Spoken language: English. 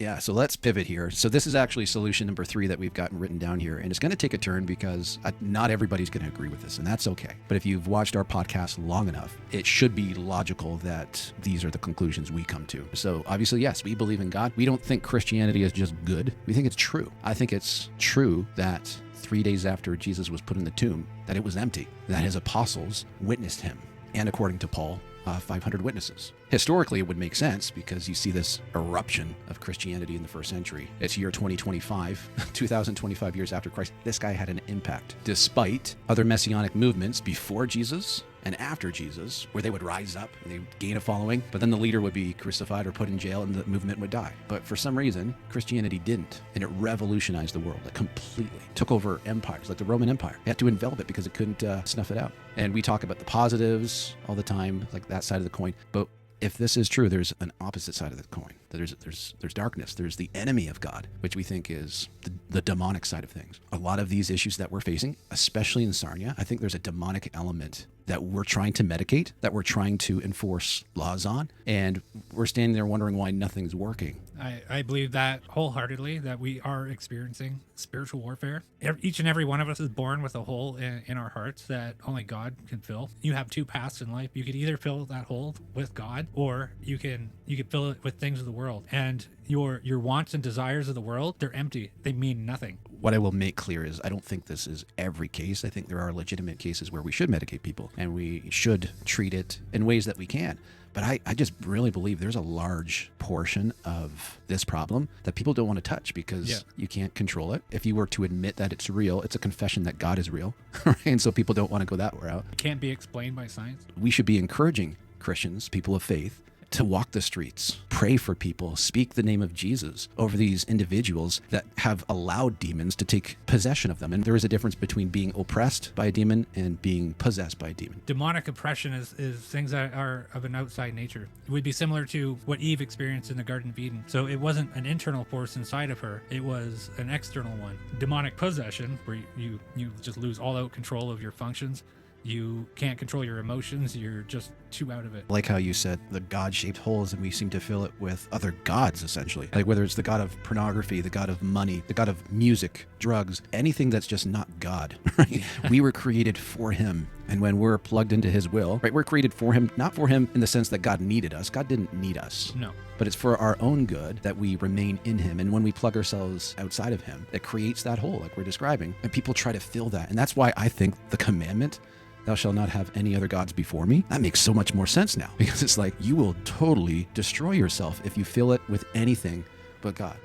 Yeah, so let's pivot here. So this is actually solution number 3 that we've gotten written down here, and it's going to take a turn because not everybody's going to agree with this, and that's okay. But if you've watched our podcast long enough, it should be logical that these are the conclusions we come to. So obviously, yes, we believe in God. We don't think Christianity is just good. We think it's true. I think it's true that 3 days after Jesus was put in the tomb, that it was empty, that his apostles witnessed him. And according to Paul, 500 witnesses. Historically, it would make sense because you see this eruption of Christianity in the first century. It's year 2025, 2025 years after Christ. This guy had an impact, despite other messianic movements before Jesus and after Jesus, where they would rise up and they would gain a following, but then the leader would be crucified or put in jail and the movement would die. But for some reason, Christianity didn't, and it revolutionized the world. It completely took over empires, like the Roman Empire. It had to envelop it because it couldn't snuff it out. And we talk about the positives all the time, like that side of the coin. But if this is true, there's an opposite side of the coin. There's darkness. There's the enemy of God, which we think is the demonic side of things. A lot of these issues that we're facing, especially in Sarnia, I think there's a demonic element that we're trying to medicate, that we're trying to enforce laws on, and we're standing there wondering why nothing's working. I believe that wholeheartedly, that we are experiencing spiritual warfare. Each and every one of us is born with a hole in our hearts that only God can fill. You have two paths in life. You could either fill that hole with God, or you can fill it with things of the world. And your wants and desires of the world, they're empty. They mean nothing. What I will make clear is I don't think this is every case. I think there are legitimate cases where we should medicate people and we should treat it in ways that we can. But I just really believe there's a large portion of this problem that people don't want to touch because you can't control it. If you were to admit that it's real, it's a confession that God is real. Right? And so people don't want to go that route. It can't be explained by science. We should be encouraging Christians, people of faith, to walk the streets, pray for people, speak the name of Jesus over these individuals that have allowed demons to take possession of them. And there is a difference between being oppressed by a demon and being possessed by a demon. Demonic oppression is things that are of an outside nature. It would be similar to what Eve experienced in the Garden of Eden. So it wasn't an internal force inside of her, it was an external one. Demonic possession, where you just lose all out control of your functions. You can't control your emotions. You're just too out of it. Like how you said, the God-shaped holes, and we seem to fill it with other gods, essentially. Like whether it's the god of pornography, the god of money, the god of music, drugs, anything that's just not God, right? We were created for him. And when we're plugged into his will, right, we're created for him, not for him in the sense that God needed us. God didn't need us. No. But it's for our own good that we remain in him. And when we plug ourselves outside of him, it creates that hole like we're describing. And people try to fill that. And that's why I think the commandment, thou shalt not have any other gods before me, that makes so much more sense now, because it's like you will totally destroy yourself if you fill it with anything but God.